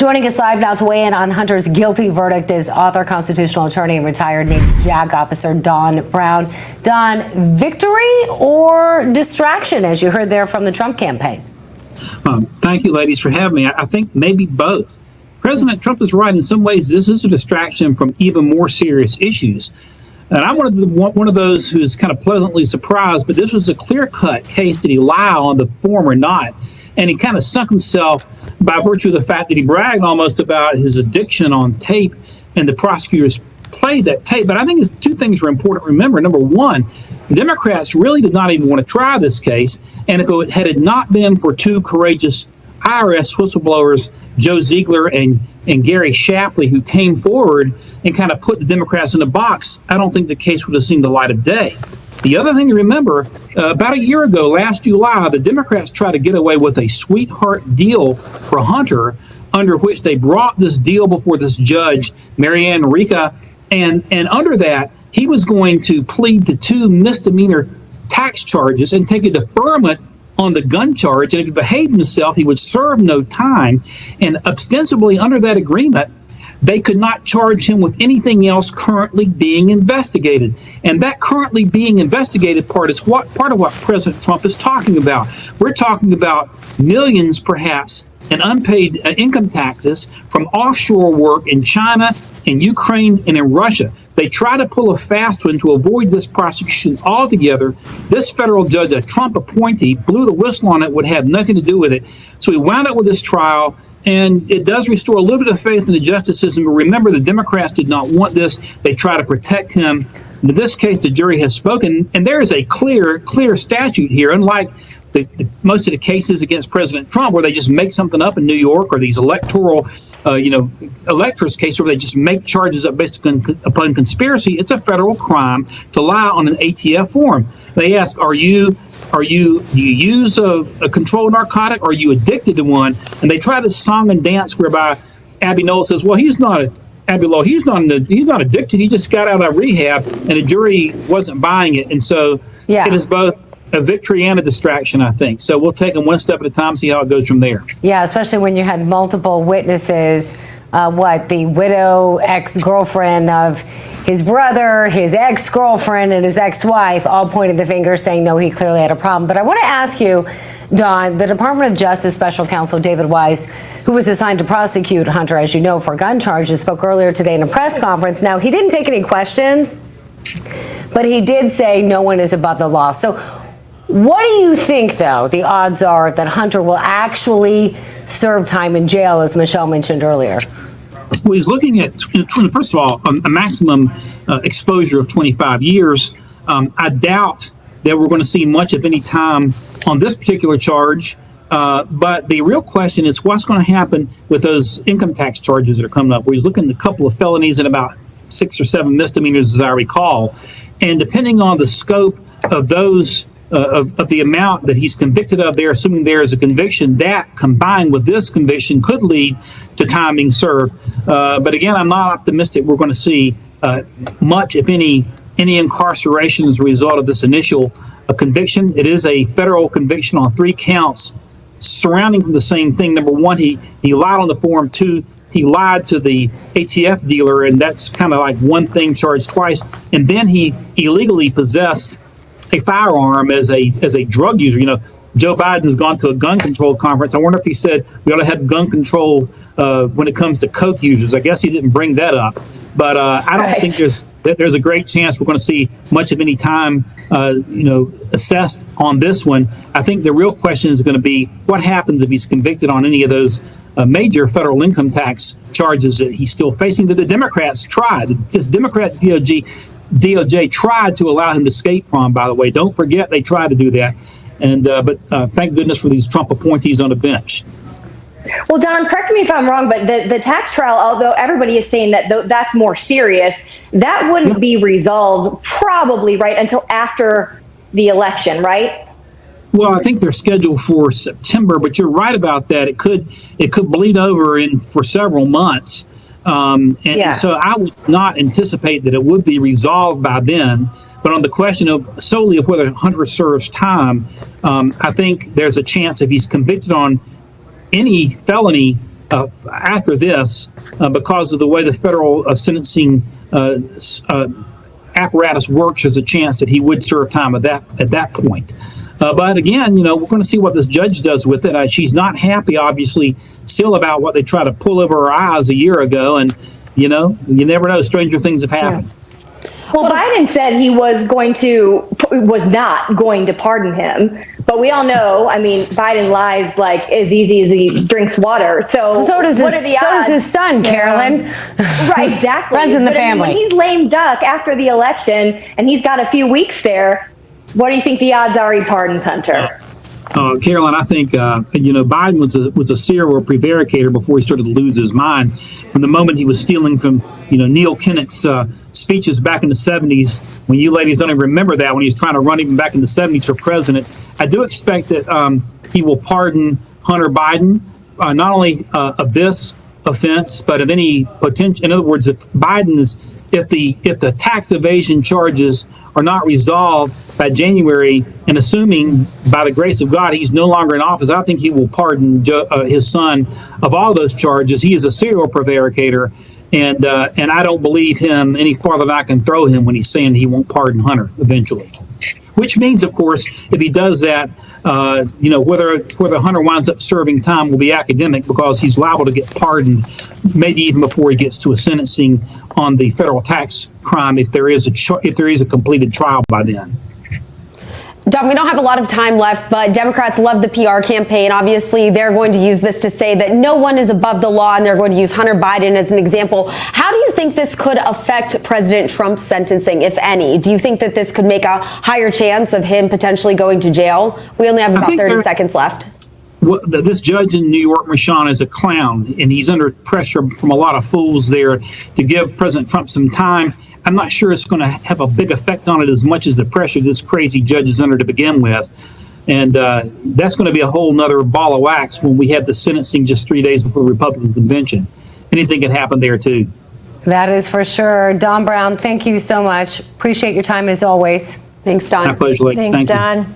Joining us live now to weigh in on Hunter's guilty verdict is author, constitutional attorney, and retired Navy JAG officer Don Brown. Don, victory or distraction, as you heard there from the Trump campaign? Thank you, ladies, for having me. I think maybe both. President Trump is right. In some ways, this is a distraction from even more serious issues. And I'm one of those who's kind of pleasantly surprised, but this was a clear-cut case. Did he lie on the form or not? And he kind of sunk himself by virtue of the fact that he bragged almost about his addiction on tape, and the prosecutors played that tape. But I think two things are important to remember. Number one, the Democrats really did not even want to try this case. And if it had not been for two courageous IRS whistleblowers, Joe Ziegler and Gary Shapley, who came forward and kind of put the Democrats in a box, I don't think the case would have seen the light of day. The other thing to remember, about a year ago, last July, the Democrats tried to get away with a sweetheart deal for Hunter, under which they brought this deal before this judge, Marianne Rica, and under that, he was going to plead to 2 misdemeanor tax charges and take a deferment on the gun charge, and if he behaved himself, he would serve no time. And ostensibly under that agreement, they could not charge him with anything else currently being investigated. And that currently being investigated part is part of what President Trump is talking about. We're talking about millions, perhaps, in unpaid income taxes from offshore work in China, in Ukraine, and in Russia. They try to pull a fast one to avoid this prosecution altogether. This federal judge, a Trump appointee, blew the whistle on it, would have nothing to do with it. So we wound up with this trial, and it does restore a little bit of faith in the justice system. But remember, the Democrats did not want this. They try to protect him. In this case, the jury has spoken, and there is a clear statute here, unlike most of the cases against President Trump, where they just make something up in New York, or these electors case where they just make charges up based upon conspiracy. It's a federal crime to lie on an ATF form. They ask, do you use a controlled narcotic? Are you addicted to one? And they try this song and dance whereby Abby Knoll says, well, he's not addicted. He just got out of rehab, and the jury wasn't buying it. And so It is both a victory and a distraction, I think. So we'll take them one step at a time, see how it goes from there. Yeah, especially when you had multiple witnesses, the widow, ex-girlfriend of his brother, his ex-girlfriend, and his ex-wife all pointed the finger saying, no, he clearly had a problem. But I want to ask you, Don, the Department of Justice Special Counsel David Weiss, who was assigned to prosecute Hunter, as you know, for gun charges, spoke earlier today in a press conference. Now, he didn't take any questions, but he did say no one is above the law. So what do you think, though, the odds are that Hunter will actually serve time in jail, as Michelle mentioned earlier? Well, he's looking at, first of all, a maximum exposure of 25 years. I doubt that we're going to see much of any time on this particular charge. But the real question is what's going to happen with those income tax charges that are coming up, where he's looking at a couple of felonies and about 6 or 7 misdemeanors, as I recall. And depending on the scope of those, of the amount that he's convicted of there, assuming there is a conviction, that combined with this conviction could lead to time being served. But again, I'm not optimistic we're going to see much, if any incarceration as a result of this initial conviction. It is a federal conviction on 3 counts surrounding the same thing. Number one, he lied on the form. 2, he lied to the ATF dealer, and that's kind of like one thing charged twice. And then he illegally possessed a firearm as a drug user. You know, Joe Biden's gone to a gun control conference. I wonder if he said we ought to have gun control when it comes to coke users. I guess he didn't bring that up. But I don't think there's a great chance we're going to see much of any time, assessed on this one. I think the real question is going to be what happens if he's convicted on any of those major federal income tax charges that he's still facing, that the Democrats tried. This Democrat DOJ tried to allow him to escape from, by the way. Don't forget they tried to do that. And but thank goodness for these Trump appointees on the bench. Well, Don, correct me if I'm wrong, but the tax trial, although everybody is saying that that's more serious, that wouldn't be resolved probably right until after the election, right? Well, I think they're scheduled for September, but you're right about that. It could bleed over for several months. And so I would not anticipate that it would be resolved by then. But on the question of solely of whether Hunter serves time, I think there's a chance if he's convicted on any felony after this, because of the way the federal sentencing apparatus works, there's a chance that he would serve time at that point. But again, we're going to see what this judge does with it. She's not happy, obviously, still about what they tried to pull over her eyes a year ago. And, you never know, stranger things have happened. Well, Biden said he was not going to pardon him. But we all know, Biden lies like as easy as he drinks water. So does his son, Carolyn. Right, exactly. Runs in the family. When he's lame duck after the election and he's got a few weeks there, what do you think the odds are he pardons Hunter? Carolyn, I think, Biden was a serial prevaricator before he started to lose his mind. From the moment he was stealing from, Neil Kinnock's speeches back in the 70s, when you ladies don't even remember that, when he was trying to run even back in the 70s for president, I do expect that he will pardon Hunter Biden, not only of this offense, but of any potential. In other words, if the tax evasion charges are not resolved by January, and assuming by the grace of God he's no longer in office, I think he will pardon his son of all those charges. He is a serial prevaricator, and I don't believe him any farther than I can throw him when he's saying he won't pardon Hunter eventually. Which means, of course, if he does that, whether Hunter winds up serving time will be academic, because he's liable to get pardoned, maybe even before he gets to a sentencing on the federal tax crime, if there is a completed trial by then. Don, we don't have a lot of time left, but Democrats love the PR campaign. Obviously, they're going to use this to say that no one is above the law, and they're going to use Hunter Biden as an example. How do you think this could affect President Trump's sentencing, if any? Do you think that this could make a higher chance of him potentially going to jail? We only have about 30 seconds left. Well, this judge in New York, Michon, is a clown, and he's under pressure from a lot of fools there to give President Trump some time. I'm not sure it's going to have a big effect on it as much as the pressure this crazy judge is under to begin with. And that's going to be a whole nother ball of wax when we have the sentencing just 3 days before the Republican convention. Anything can happen there, too. That is for sure. Don Brown, thank you so much. Appreciate your time as always. Thanks, Don. My pleasure, ladies. Thanks, Thank you. Don.